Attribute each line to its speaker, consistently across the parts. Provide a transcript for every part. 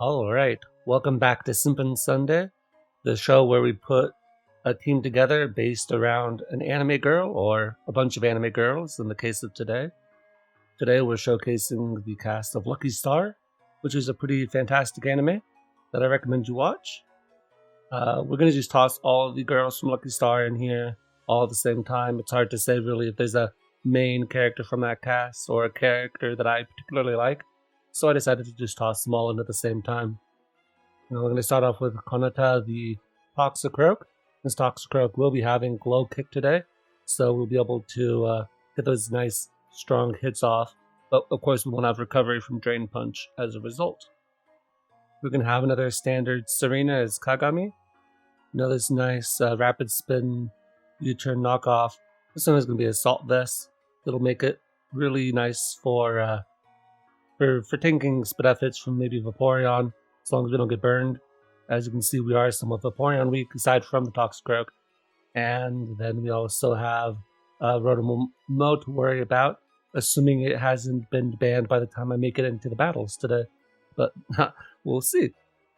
Speaker 1: Alright, welcome back to Simpin Sunday, the show where we put a team together based around an anime girl or a bunch of anime girls in the case of today. Today we're showcasing the cast of Lucky Star, which is a pretty fantastic anime that I recommend you watch. We're going to just toss all the girls from Lucky Star in here all at the same time. It's hard to say really if there's a main character from that cast or a character that I particularly like, so I decided to just toss them all in at the same time. Now we're going to start off with Konata, the Toxicroak. This Toxicroak will be having Glow Kick today, so we'll be able to get those nice strong hits off, but of course we won't have recovery from Drain Punch as a result. We're going to have another standard Serena as Kagami. This nice rapid spin U-turn knockoff. This one is going to be Assault Vest. It'll make it really nice for tanking spit hits from maybe Vaporeon, as long as we don't get burned. As you can see, we are somewhat Vaporeon weak, aside from the Toxicroak. And then we also have Rotom-Mow to worry about, assuming it hasn't been banned by the time I make it into the battles today. But we'll see.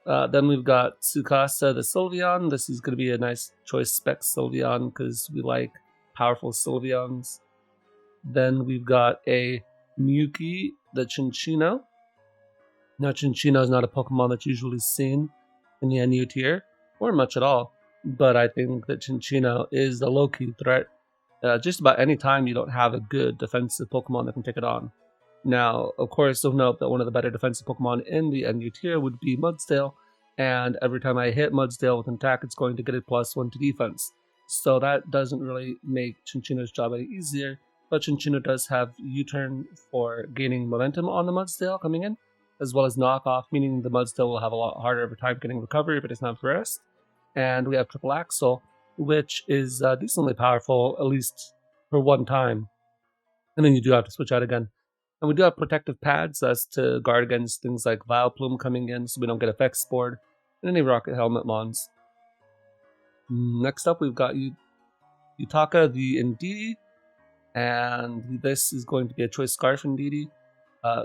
Speaker 1: Then we've got Tsukasa the Sylveon. This is going to be a nice choice spec Sylveon because we like powerful Sylveons. Then we've got a Miyuki the Chinchino. Now Chinchino is not a Pokemon that's usually seen in the NU tier, or much at all, but I think that Chinchino is a low-key threat just about any time you don't have a good defensive Pokemon that can take it on. Now, of course, you'll note that one of the better defensive Pokemon in the NU tier would be Mudsdale, and every time I hit Mudsdale with an attack, it's going to get a +1 to defense. So that doesn't really make Chinchino's job any easier, but Chinchino does have U-turn for gaining momentum on the Mudsdale coming in, as well as knockoff, meaning the Mudsdale will have a lot harder over time getting recovery if it doesn't have rest. And we have Triple Axle, which is decently powerful, at least for one time. And then you do have to switch out again. And we do have protective pads as to guard against things like Vileplume coming in, so we don't get effect spored, and any Rocket Helmet Mons. Next up, we've got Yutaka the Indeedee, and this is going to be a choice Scarf Indeedee.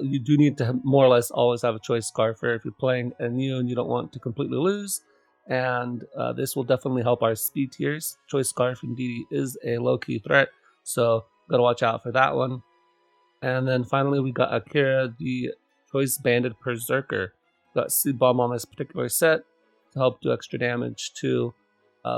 Speaker 1: You do need to more or less always have a choice Scarfer if you're playing NU and you don't want to completely lose, and this will definitely help our speed tiers. Choice Scarf Indeedee is a low-key threat, so gotta watch out for that one. And then finally we got Akira, the Choice Banded Berserker. Got Seed Bomb on this particular set to help do extra damage to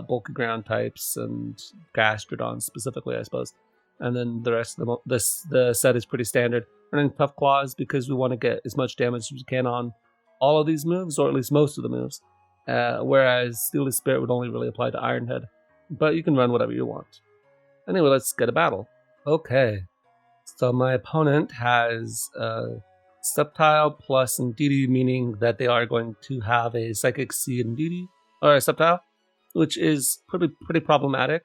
Speaker 1: bulky ground types and Gastrodon specifically, I suppose. And then the rest of the set is pretty standard. Running Tough Claws because we want to get as much damage as we can on all of these moves, or at least most of the moves. Whereas Steely Spirit would only really apply to Iron Head. But you can run whatever you want. Anyway, let's get a battle. Okay. So my opponent has Sceptile plus Indeedee, meaning that they are going to have a Psychic Seed Indeedee, or a Sceptile, which is pretty problematic.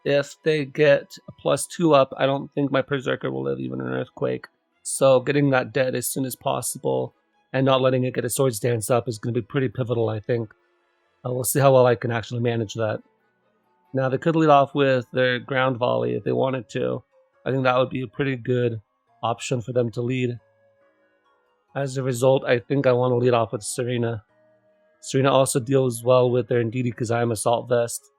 Speaker 1: If they get a +2 up, I don't think my Berserker will live even an Earthquake. So getting that dead as soon as possible and not letting it get a Swords Dance up is going to be pretty pivotal, I think. We'll see how well I can actually manage that. Now, they could lead off with their Ground Volley if they wanted to. I think that would be a pretty good option for them to lead. As a result, I think I want to lead off with Serena. Serena also deals well with their Indeedee because I am Assault Vest.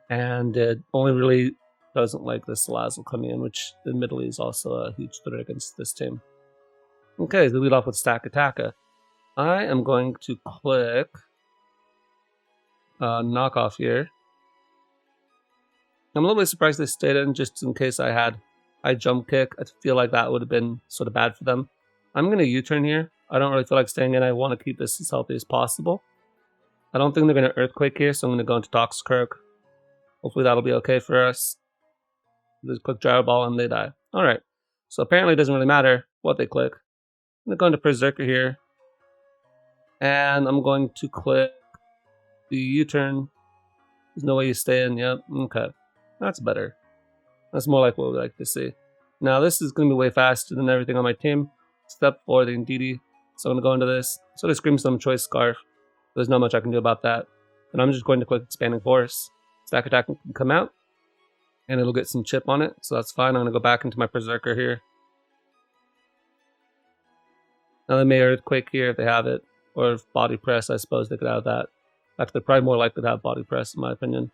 Speaker 1: And it only really doesn't like this Salazzle coming in, which admittedly is also a huge threat against this team. Okay, they lead off with Stack Attacka. I am going to click Knockoff here. I'm a little bit surprised they stayed in just in case I had High Jump Kick. I feel like that would have been sort of bad for them. I'm going to U-turn here. I don't really feel like staying in. I want to keep this as healthy as possible. I don't think they're going to Earthquake here, so I'm going to go into Toxicroak. Hopefully that'll be okay for us. Just click Gyro Ball and they die. Alright, so apparently it doesn't really matter what they click. I'm going to go into Berserker here. And I'm going to click the U-turn. There's no way you stay in. Yep, okay. That's better. That's more like what we like to see. Now this is going to be way faster than everything on my team. Step 4, the Indeedee. So I'm going to go into this. So they scream some Choice Scarf. There's not much I can do about that. And I'm just going to click Expanding Force. Stack Attack can come out. And it'll get some chip on it. So that's fine. I'm going to go back into my Berserker here. Now they may Earthquake here if they have it. Or body press, I suppose they could have that. In fact, they're probably more likely to have body press, in my opinion.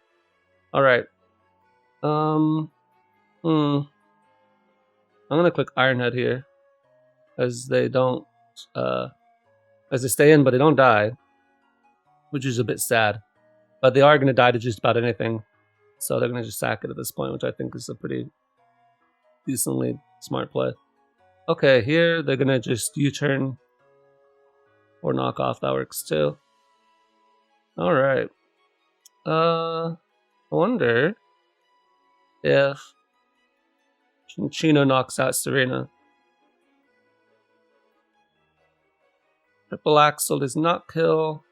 Speaker 1: Alright. I'm gonna click Ironhead here. As they don't, as they stay in, but they don't die. Which is a bit sad. But they are gonna die to just about anything. So they're gonna just sack it at this point, which I think is a pretty decently smart play. Okay, here they're gonna just U-turn or knock off. That works too. Alright. I wonder if Chino knocks out Serena. Triple Axel does not kill,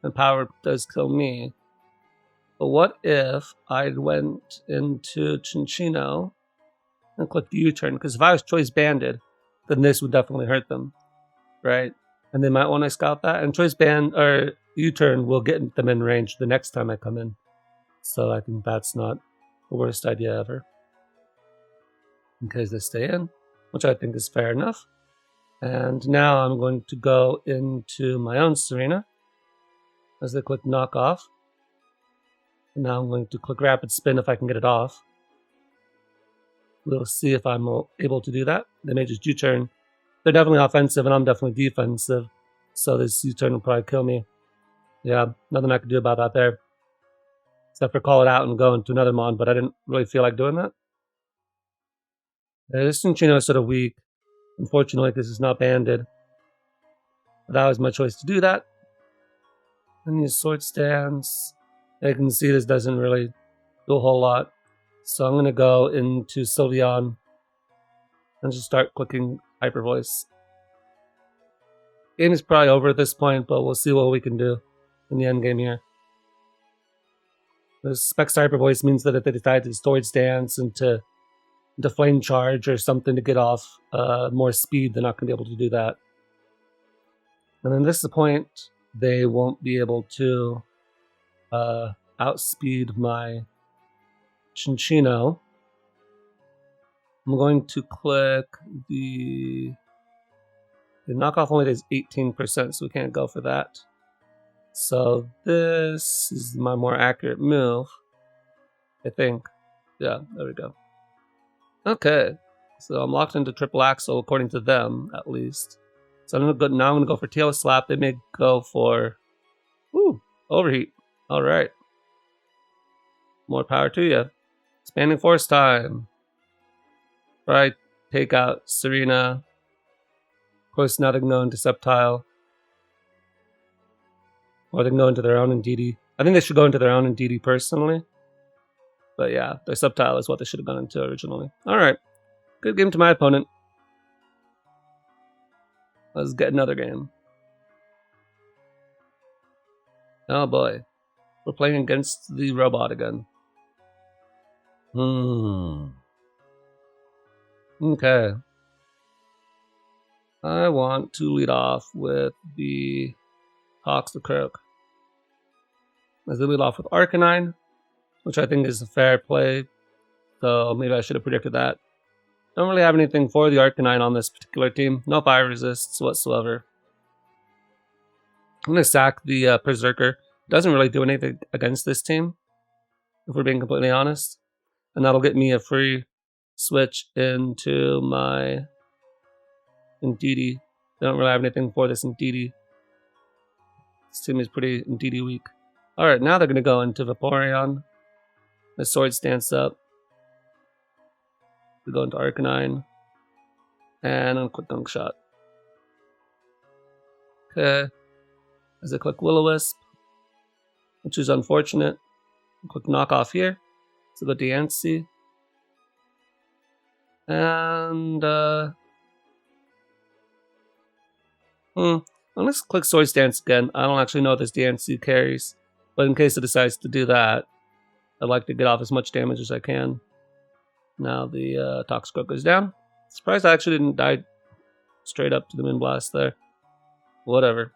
Speaker 1: and Power does kill me. But what if I went into Chinchino and clicked U-turn? Because if I was choice banded, then this would definitely hurt them, right? And they might want to scout that. And choice band or U-turn will get them in range the next time I come in. So I think that's not the worst idea ever. In case they stay in, which I think is fair enough. And now I'm going to go into my own Serena as they click knock off. And now I'm going to click rapid spin if I can get it off. We'll see if I'm able to do that. They may just U-turn. They're definitely offensive and I'm definitely defensive. So this U-turn will probably kill me. Yeah, nothing I can do about that there. Except for call it out and go into another mon, but I didn't really feel like doing that. This Chinchino is sort of weak. Unfortunately, this is not banded. But that was my choice to do that. And use Sword Stance. You can see this doesn't really do a whole lot. So I'm going to go into Sylveon and just start clicking Hyper Voice. Game is probably over at this point, but we'll see what we can do in the end game here. The Specs Hyper Voice means that if they decide to Sword Stance and to Flame Charge or something to get off more speed, they're not going to be able to do that. And then this is the point they won't be able to outspeed my Chinchino. I'm going to click the knockoff only does 18%, so we can't go for that. So this is my more accurate move, I think. Yeah, there we go. Okay, so I'm locked into Triple Axel according to them, at least. So now I'm gonna go for Tail Slap. They may go for Overheat. All right, more power to you. Expanding Force time. Right, take out Serena. Of course, now they can go into Sceptile. Or they can go into their own Indeedee. I think they should go into their own Indeedee personally. But yeah, their Sceptile is what they should have gone into originally. Alright. Good game to my opponent. Let's get another game. Oh boy. We're playing against the robot again. Okay. I want to lead off with the Toxicroak. As they lead off with Arcanine, which I think is a fair play. So maybe I should have predicted that. Don't really have anything for the Arcanine on this particular team. No fire resists whatsoever. I'm going to sack the Berserker. Doesn't really do anything against this team, if we're being completely honest. And that'll get me a free switch into my Indeedee. They don't really have anything for this Indeedee. This team is pretty Indeedee weak. Alright, now they're going to go into Vaporeon. The Sword Stance up. We go into Arcanine. And a quick Gunk Shot. Okay. As I click Will-O-Wisp, which is unfortunate. Quick knock off here. So go Diancie. And I'm gonna click Sword Stance again. I don't actually know if this Diancie carries, but in case it decides to do that, I'd like to get off as much damage as I can. Now the Toxicroak goes down. Surprised I actually didn't die straight up to the Moonblast there. Whatever.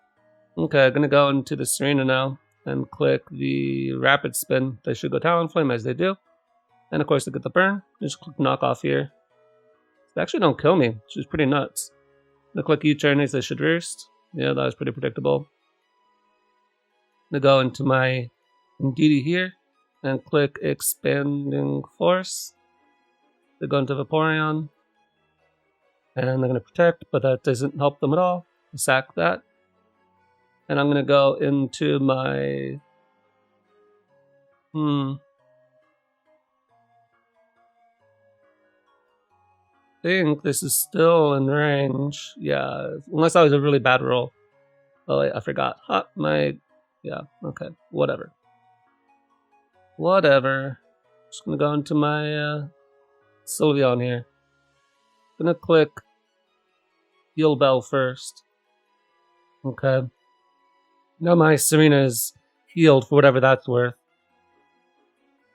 Speaker 1: Okay, I'm gonna go into the Serena now and click the Rapid Spin. They should go Talonflame as they do. And of course they get the burn. Just click knock off here. They actually don't kill me, which is pretty nuts. I'm gonna click U-turn as they should roost. Yeah, that was pretty predictable. I'm gonna go into my Ndidi here and click Expanding Force. They go into Vaporeon. And I'm gonna protect, but that doesn't help them at all. Sack that. And I'm gonna go into my think this is still in range. Yeah, unless that was a really bad roll. Oh wait, I forgot. Yeah, okay. Whatever. Just gonna go into my Sylveon here. Gonna click Heal Bell first. Okay. Now my Serena is healed for whatever that's worth.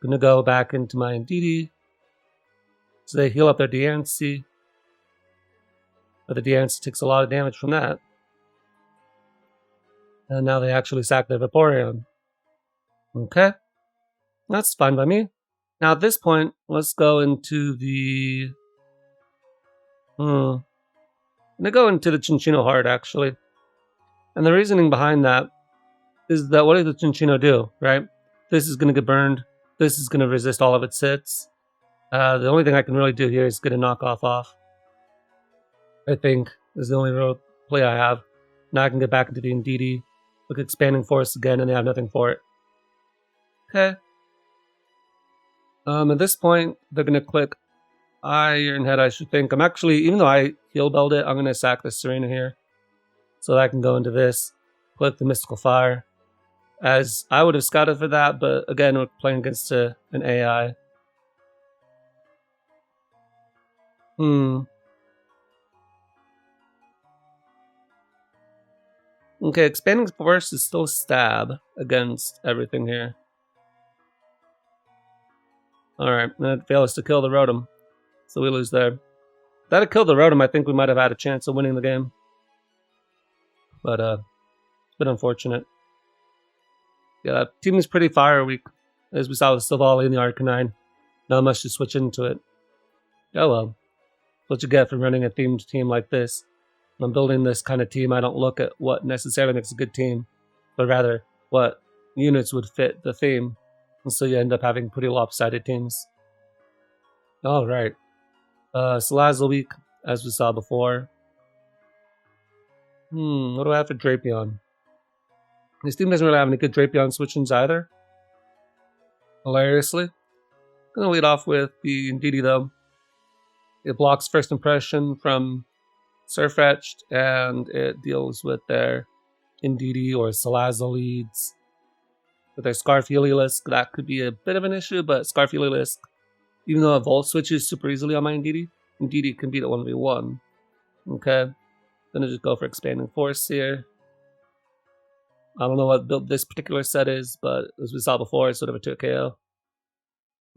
Speaker 1: Gonna go back into my Ndidi. So they heal up their Diancie. But the Diancie takes a lot of damage from that. And now they actually sack their Vaporeon. Okay. That's fine by me. Now at this point, let's go into the... I'm gonna go into the Chinchino Heart, actually. And the reasoning behind that is that what does the Chinchino do, right? This is gonna get burned. This is gonna resist all of its hits. The only thing I can really do here is get a knockoff off. I think is the only real play I have. Now I can get back into the Ndidi, look Expanding Force again, and they have nothing for it. Okay. At this point, they're gonna click Iron Head, I should think. I'm actually, even though I heal belled it, I'm gonna sack the Serena here. So that I can go into this, click the Mystical Fire. As I would have scouted for that, but again, we're playing against an AI. Okay, Expanding Force is still stab against everything here. Alright, and it fails to kill the Rotom. So we lose there. If that had killed the Rotom, I think we might have had a chance of winning the game. But, it's been unfortunate. Yeah, that team is pretty fire weak. As we saw with Silvally and the Arcanine. Not much to switch into it. Oh well. What you get from running a themed team like this. When I'm building this kind of team, I don't look at what necessarily makes a good team, but rather what units would fit the theme. And so you end up having pretty lopsided teams. Alright. Salazzle weak, as we saw before. What do I have for Drapion? This team doesn't really have any good Drapion switch-ins either. Hilariously. Gonna lead off with the Ndidi though. It blocks First Impression from Surfetched, and it deals with their Ndidi or Salazzle leads. With their Scarf Heliolisk, that could be a bit of an issue, but Scarf Heliolisk, even though it Volt switches super easily on my Ndidi, Ndidi can beat it 1v1. Okay. Gonna just go for Expanding Force here. I don't know what build this particular set is, but as we saw before, it's sort of a 2 KO.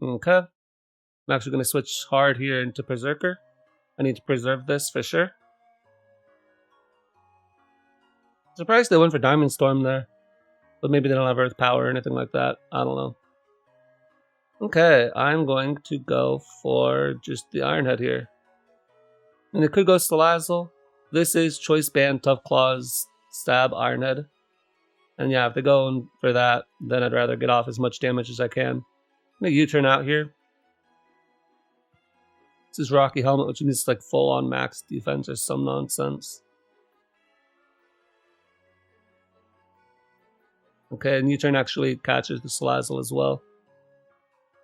Speaker 1: Okay. I'm actually going to switch hard here into Berserker. I need to preserve this for sure. Surprised they went for Diamond Storm there. But maybe they don't have Earth Power or anything like that. I don't know. Okay, I'm going to go for just the Iron Head here. And it could go Salazzle. This is Choice Band, Tough Claws, Stab, Iron Head. And yeah, if they go for that, then I'd rather get off as much damage as I can. I'm going to U-turn out here. This is Rocky Helmet, which means like full-on max defense or some nonsense. Okay, and U-turn actually catches the Salazzle as well.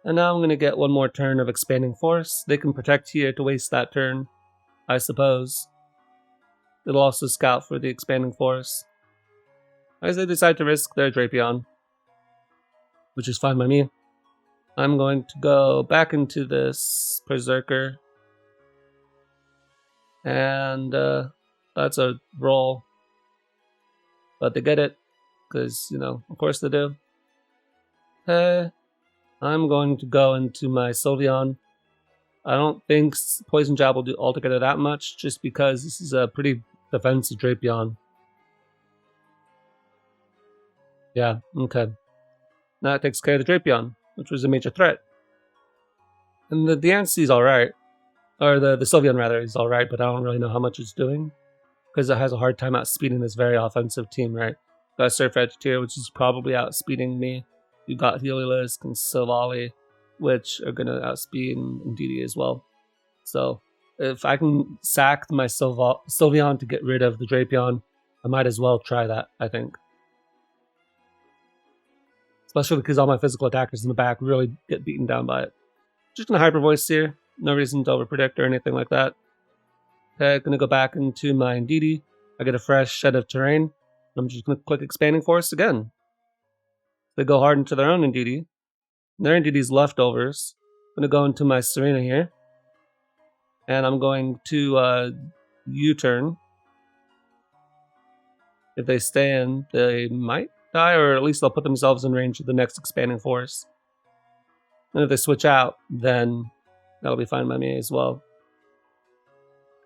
Speaker 1: And now I'm going to get one more turn of Expanding Force. They can protect here to waste that turn, I suppose. It'll also scout for the Expanding Force. As they decide to risk their Drapion, which is fine by me. I'm going to go back into this Berserker. And that's a roll. But they get it, because, you know, of course they do. Okay, I'm going to go into my Sylveon. I don't think Poison Jab will do altogether that much, just because this is a pretty defensive Drapion. Yeah, okay. That takes care of the Drapion, which was a major threat. And the Diancie is alright. Or the Sylveon, rather, is alright, but I don't really know how much it's doing. because it has a hard time outspeeding this very offensive team, right? Got Surf Edge here, which is probably outspeeding me. You got Heliolisk and Silvally, which are going to outspeed Ndidi as well. So if I can sack my Sylveon to get rid of the Drapion, I might as well try that, I think. Especially because all my physical attackers in the back really get beaten down by it. Just going to Hyper Voice here. No reason to overpredict or anything like that. Okay, going to go back into my Ndidi. I get a fresh shed of terrain. I'm just going to click Expanding Forest again. They go hard into their own Ndidi. Their Ndidi's leftovers. I'm going to go into my Serena here. And I'm going to U-turn. If they stay in, they might die, or at least they'll put themselves in range of the next Expanding Force. And if they switch out, then that'll be fine by me as well.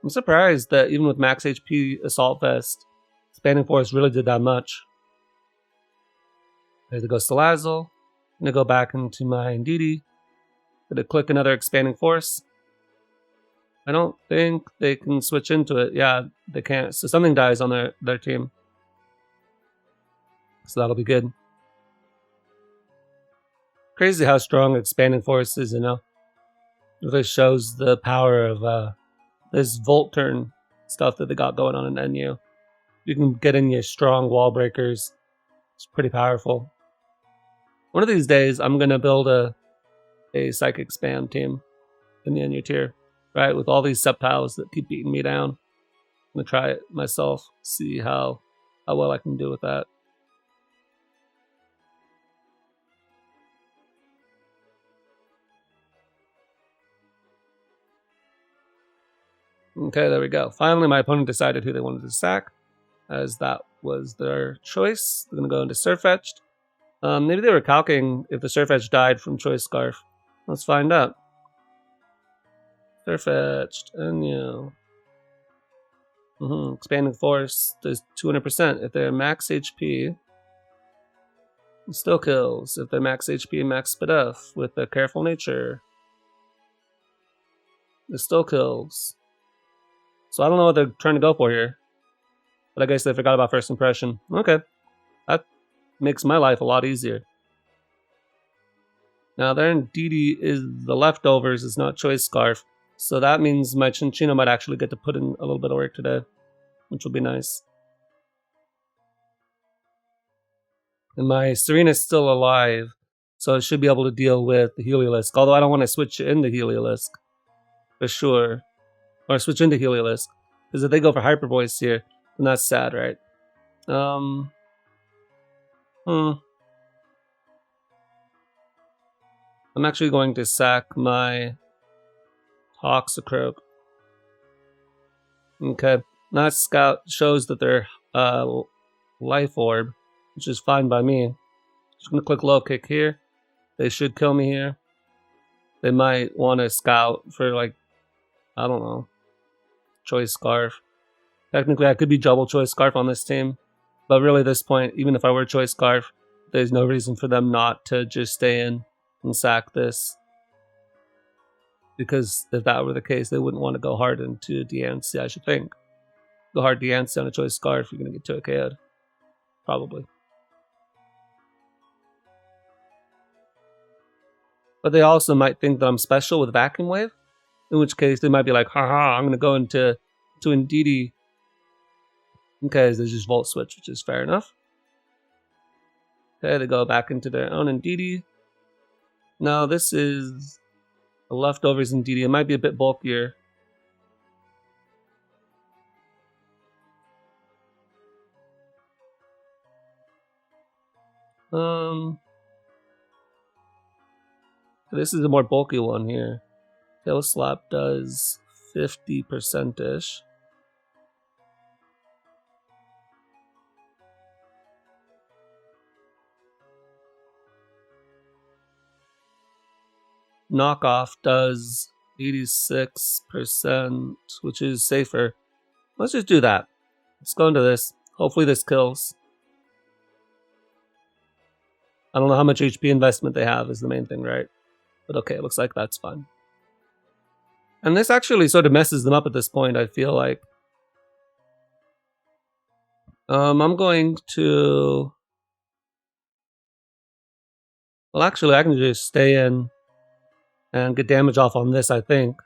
Speaker 1: I'm surprised that even with max HP Assault Vest, Expanding Force really did that much. There go Salazzle. I'm going to go back into my Ndidi. Going to click another Expanding Force. I don't think they can switch into it. Yeah, they can't. So something dies on their team. So that'll be good. Crazy how strong Expanding Force is, you know? It really shows the power of this Volt Turn stuff that they got going on in NU. You can get in your strong wall breakers. It's pretty powerful. One of these days, I'm going to build a Psychic Spam team in the NU tier, right? With all these Sceptiles that keep beating me down. I'm going to try it myself, see how well I can do with that. Okay, there we go. Finally, my opponent decided who they wanted to sack, as that was their choice. They're going to go into Surfetched. Maybe they were calculating if the Surfetched died from Choice Scarf. Let's find out. Surfetched, and you know. Expanding Force does 200%. If they're max HP, it still kills. If they're max HP, max Spadef with a Careful Nature, it still kills. So I don't know what they're trying to go for here. But I guess they forgot about First Impression. Okay. That makes my life a lot easier. Now their Ndidi is the leftovers, is not Choice Scarf. So that means my Chinchino might actually get to put in a little bit of work today, which will be nice. And my Serena's still alive, so I should be able to deal with the Heliolisk. Although I don't want to switch into Heliolisk, for sure. Or switch into Heliolisk. Because if they go for Hyper Voice here, then that's sad, right? I'm actually going to sack my Toxicroak. Okay. That Scout shows that they're Life Orb, which is fine by me. Just going to click Low Kick here. They should kill me here. They might want to Scout for, like, I don't know, Choice Scarf. Technically, I could be double Choice Scarf on this team. But really, at this point, even if I were Choice Scarf, there's no reason for them not to just stay in and sack this. Because if that were the case, they wouldn't want to go hard into Diancie, I should think. Go hard Diancie on a Choice Scarf, you're going to get 2 KO'd. Probably. But they also might think that I'm special with Vacuum Wave. In which case, they might be like, haha, I'm going to go into Ndidi. Okay, they just Volt Switch, which is fair enough. Okay, they go back into their own Ndidi. Now, this is the leftovers Ndidi. It might be a bit bulkier. This is a more bulky one here. Tail Slap does 50%-ish. Knockoff does 86%, which is safer. Let's just do that. Let's go into this. Hopefully this kills. I don't know how much HP investment they have is the main thing, right? But okay, it looks like that's fine. And this actually sort of messes them up at this point, I feel like. I'm going to... Well, actually, I can just stay in and get damage off on this, I think.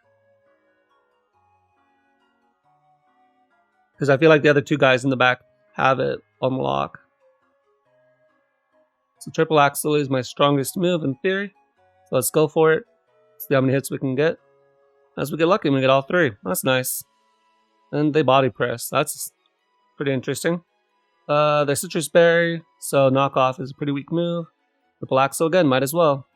Speaker 1: Because I feel like the other two guys in the back have it on lock. So triple axle is my strongest move in theory. So let's go for it. See how many hits we can get. As we get lucky, we get all three. That's nice. And they body press. That's pretty interesting. They're citrus berry, so knockoff is a pretty weak move. Triple axle again, might as well.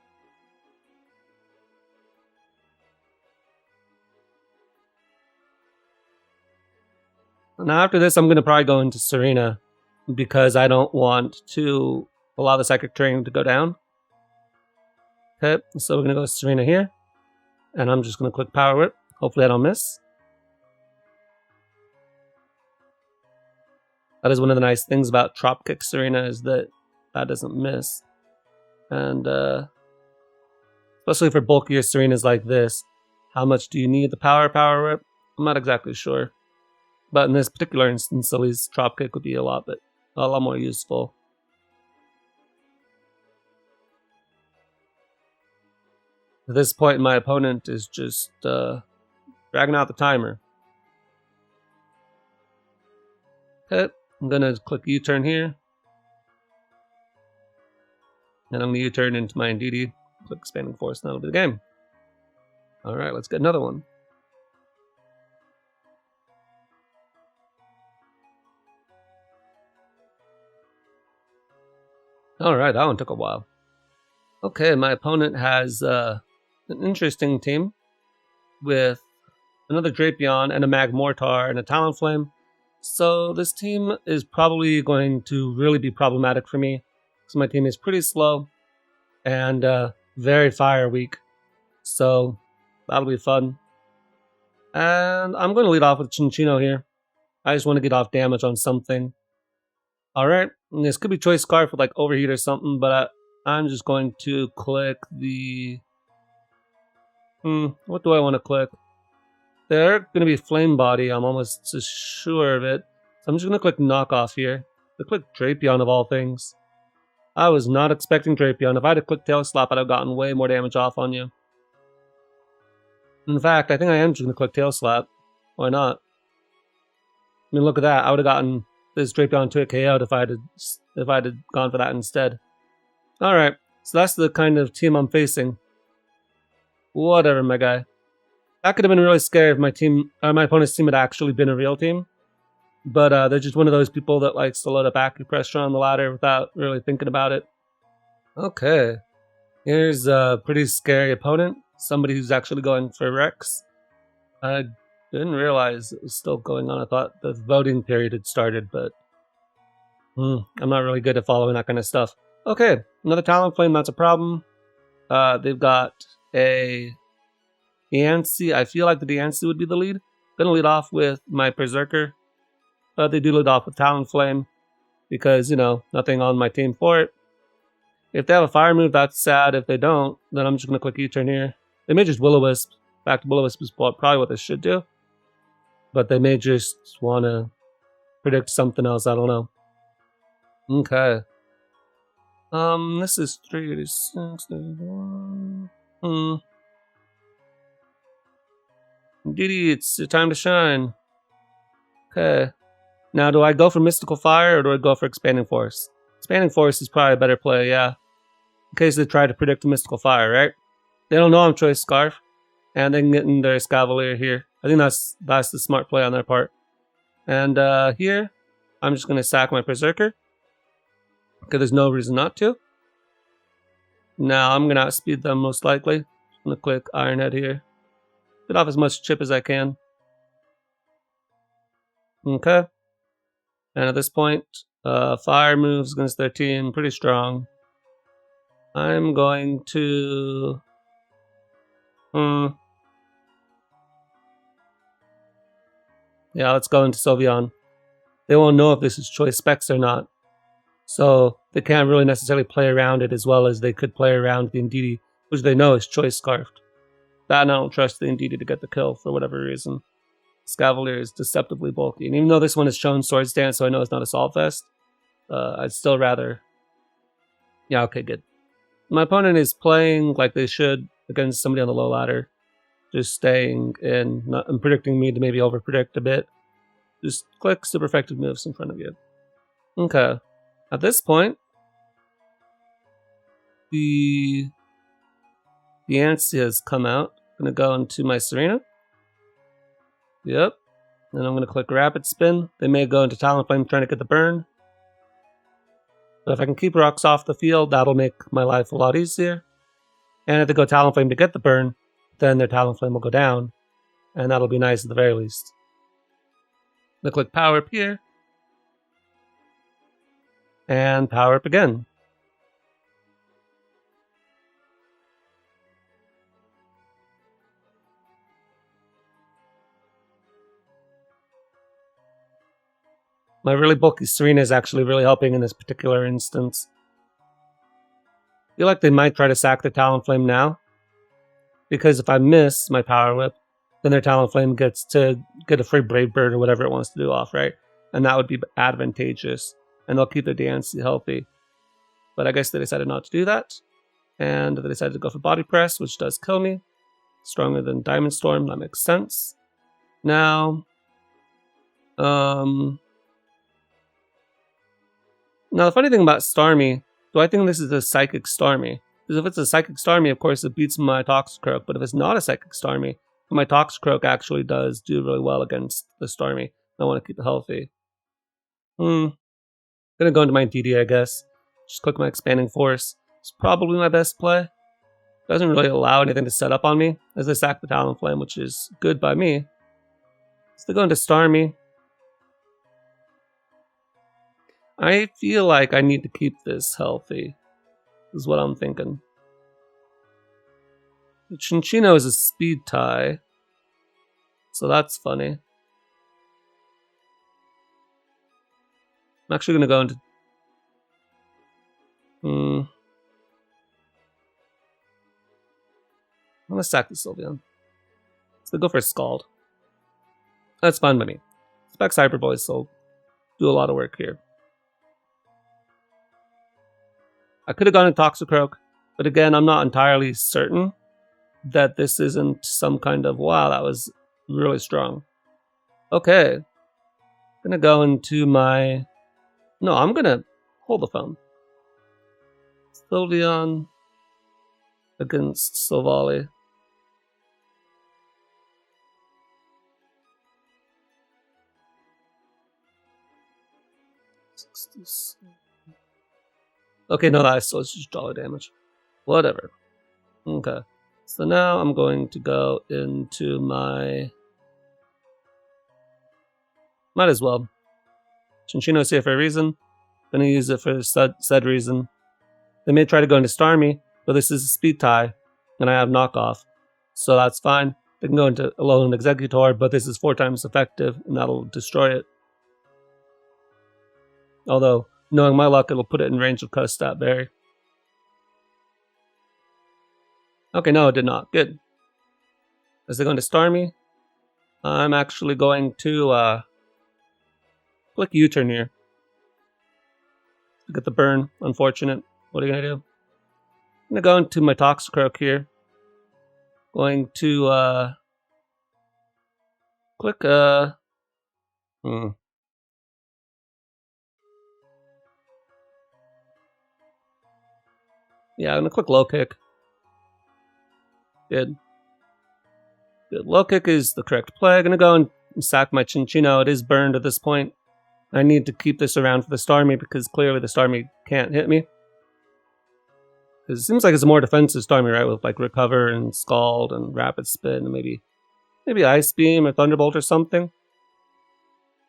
Speaker 1: Now after this, I'm going to probably go into Serena because I don't want to allow the psychic terrain to go down. Okay, so we're going to go Serena here. And I'm just going to click Power Whip. Hopefully I don't miss. That is one of the nice things about Trop Kick Serena is that that doesn't miss. And especially for bulkier Serenas like this, how much do you need the Power Whip? I'm not exactly sure. But in this particular instance, at least Trop Kick would be a lot more useful. At this point, my opponent is just dragging out the timer. Okay, I'm going to click U-turn here. And I'm going to U-turn into my Ndidi. Click Expanding Force, and that'll be the game. Alright, let's get another one. Alright, that one took a while. Okay, my opponent has an interesting team with another Drapion and a Magmortar and a Talonflame. So this team is probably going to really be problematic for me because my team is pretty slow and very fire weak. So that'll be fun. And I'm going to lead off with Chinchino here. I just want to get off damage on something. Alright, this could be Choice Scarf with like Overheat or something, but I'm just going to click the... what do I want to click? They're going to be Flame Body, I'm almost sure of it. So I'm just going to click Knockoff here. I click Drapion of all things. I was not expecting Drapion. If I had clicked Tail Slap, I'd have gotten way more damage off on you. In fact, I think I am just going to click Tail Slap. Why not? I mean, look at that. I would have gotten this Drapion to a KO'd if I had gone for that instead. Alright, so that's the kind of team I'm facing. Whatever, my guy. That could have been really scary if my opponent's team had actually been a real team. But they're just one of those people that likes to load up acupressure on the ladder without really thinking about it. Okay. Here's a pretty scary opponent. Somebody who's actually going for Rex. I didn't realize it was still going on. I thought the voting period had started, but I'm not really good at following that kind of stuff. Okay, another Talonflame, that's a problem. They've got a Diancie. I feel like the Diancie would be the lead. Gonna lead off with my Berserker. They do lead off with Talonflame because, you know, nothing on my team for it. If they have a fire move, that's sad. If they don't, then I'm just gonna click U-turn here. They may just Will-O-Wisp. In fact, Will-O-Wisp is probably what they should do. But they may just want to predict something else. I don't know. Okay. This is 386. Diddy, it's time to shine. Okay. Now, do I go for Mystical Fire or do I go for Expanding Force? Expanding Force is probably a better play, yeah. In case they try to predict a Mystical Fire, right? They don't know I'm Choice Scarf. And they can get in their Escavalier here. I think that's the smart play on their part. And here, I'm just going to sack my Berserker. Because there's no reason not to. Now, I'm going to outspeed them most likely. I'm going to click Ironhead here. Get off as much chip as I can. Okay. And at this point, fire moves against their team pretty strong. I'm going to... Yeah, let's go into Sylveon. They won't know if this is Choice Specs or not. So they can't really necessarily play around it as well as they could play around the Ndidi, which they know is Choice Scarfed. That and I don't trust the Ndidi to get the kill for whatever reason. Scavalier is deceptively bulky. And even though this one is shown Sword Stance, so I know it's not Assault Vest, I'd still rather... Yeah, okay, good. My opponent is playing like they should against somebody on the low ladder. Just staying in and predicting me to maybe over-predict a bit. Just click super effective moves in front of you. Okay. At this point, the Yancy has come out. I'm going to go into my Serena. Yep. And I'm going to click Rapid Spin. They may go into Talonflame trying to get the burn. But if I can keep rocks off the field, that'll make my life a lot easier. And if they go Talonflame to get the burn, then their Talonflame will go down. And that'll be nice at the very least. I'm going to click Power Up here. And Power Up again. My really bulky Serena is actually really helping in this particular instance. I feel like they might try to sack their Talonflame now. Because if I miss my Power Whip, then their Talonflame gets to get a free Brave Bird or whatever it wants to do off, right? And that would be advantageous. And they'll keep their DNC healthy. But I guess they decided not to do that. And they decided to go for Body Press, which does kill me. Stronger than Diamond Storm, that makes sense. Now... Now, the funny thing about Starmie, do I think this is a Psychic Starmie? Because if it's a Psychic Starmie, of course, it beats my Toxicroak. But if it's not a Psychic Starmie, my Toxicroak actually does do really well against the Starmie. I want to keep it healthy. Gonna go into my DD, I guess. Just click my Expanding Force. It's probably my best play. Doesn't really allow anything to set up on me, as they sack the Talonflame, which is good by me. So they go into Starmie. I feel like I need to keep this healthy, is what I'm thinking. The Chinchino is a speed tie, so that's funny. I'm actually going to go into... I'm going to sack the Sylveon. So they go for a Scald. That's fine by me. Specs Hyper Voice will do a lot of work here. I could have gone to Toxicroak, but again, I'm not entirely certain that this isn't some kind of... Wow, that was really strong. Okay. I'm going to go into my... No, I'm going to hold the phone. Sylveon against Silvally. Okay, no, that's just dollar damage. Whatever. Okay. So now I'm going to go into my... Might as well. Chinchino's here for a reason. Gonna use it for said reason. They may try to go into Starmie, but this is a speed tie, and I have knockoff. So that's fine. They can go into Alolan Executor, but this is 4 times effective, and that'll destroy it. Although, knowing my luck, it'll put it in range of Stat Berry. Okay, no, it did not. Good. As they go into Starmie, I'm actually going to click U-turn here. To get the burn. Unfortunate. What are you going to do? I'm going to go into my Toxicroak here. Going to click Yeah, I'm going to click Low Kick. Good. Good. Low Kick is the correct play. I'm going to go and sack my Chinchino. It is burned at this point. I need to keep this around for the Starmie because clearly the Starmie can't hit me. Because it seems like it's a more defensive Starmie, right? With like Recover and Scald and Rapid Spin and maybe Ice Beam or Thunderbolt or something.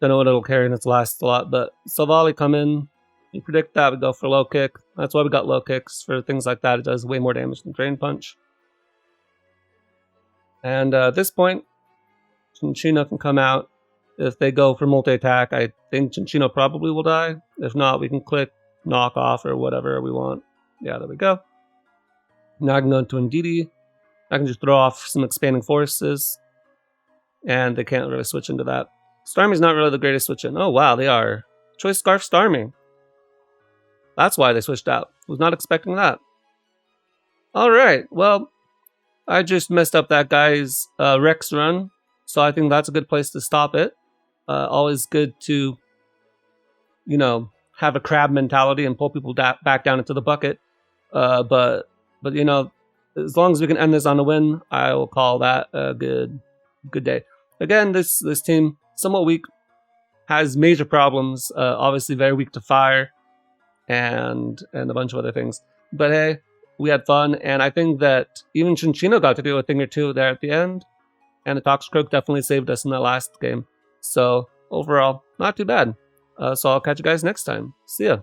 Speaker 1: Don't know what it'll carry in its last slot, but Silvally come in. You predict that, we go for Low Kick. That's why we got Low Kicks. For things like that, it does way more damage than Drain Punch. And at this point, Chinchino can come out. If they go for multi-attack, I think Chinchino probably will die. If not, we can click Knock Off or whatever we want. Yeah, there we go. Now I can go into Indeedee. I can just throw off some Expanding Forces. and they can't really switch into that. Starmie's not really the greatest switch in. Oh wow, they are. Choice Scarf Starmie. That's why they switched out. Was not expecting that. Alright, well, I just messed up that guy's Rex run, so I think that's a good place to stop it. Always good to, you know, have a crab mentality and pull people back down into the bucket. But you know, as long as we can end this on a win, I will call that a good day. Again, this team somewhat weak, has major problems. Obviously, very weak to fire, and a bunch of other things. But hey, we had fun, and I think that even Chinchino got to do a thing or two there at the end, and the Toxicroak definitely saved us in that last game. So overall, not too bad. So I'll catch you guys next time. See ya.